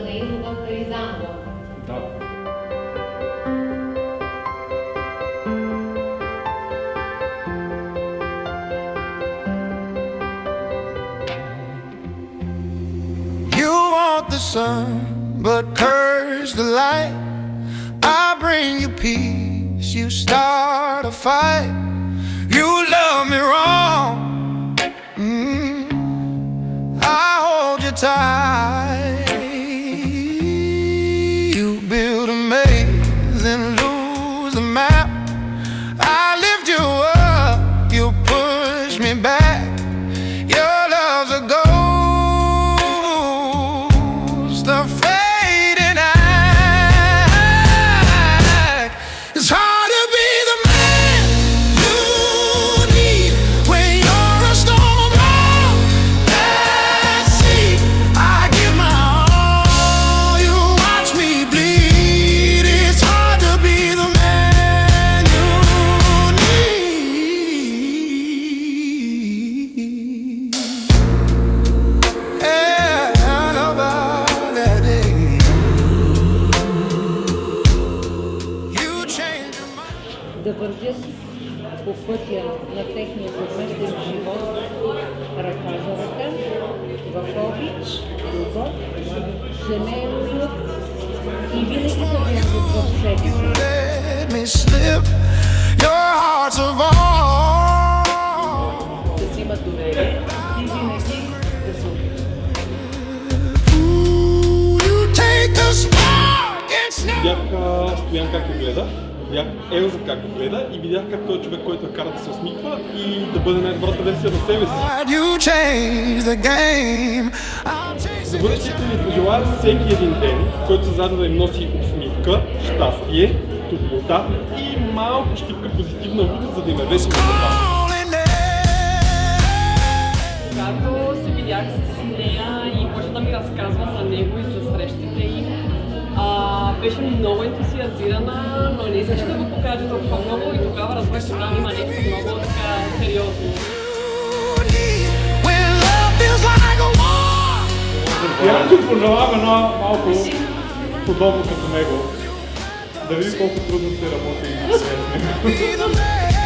Данаилова Харизанова. Да. You want the sun, but curse the light. I bring you peace, you start a fight. You love me wrong, I hold you tight. You build a maze and lose the map. I lift you up, you push me back. Your love's a ghost, a fading act. It's hard to be the man you need when you're a storm at sea. I give my all, you watch me bleed. It's hard to be the man you need. Yeah, I know about that day. You changed your mind. Да вървят по пътя на техния съвместен живот ръка за ръка, в обич, любов, семейност и винаги да вярват в себе си. Let me slip your hearts of all. Да си имат доверие и винаги да се обичат. Ooh, you take the spark and snap. Видях Стоян как го гледа, видях Елза как го гледа и видях как той е човек, който я кара да се усмихва и да бъде най-добрата версия на себе си. You change the game. I'll chase За бъдещето ни пожелая всеки един ден, в който заедно да им носи усмивка, щастие, топлота и малко щипка позитивна лудост, за да им е весело за това. falling there. Когато се видях с нея и почна да ми разказва за него и за срещите им, беше много ентусиазирана, но не искаше да го покаже толкова много и тогава разбрах, че там има нещо много така сериозно. When love feels like a war. Разбирам, че пожелавам едно малко подобно като него. Да види колко трудно се работи с него. Be the man.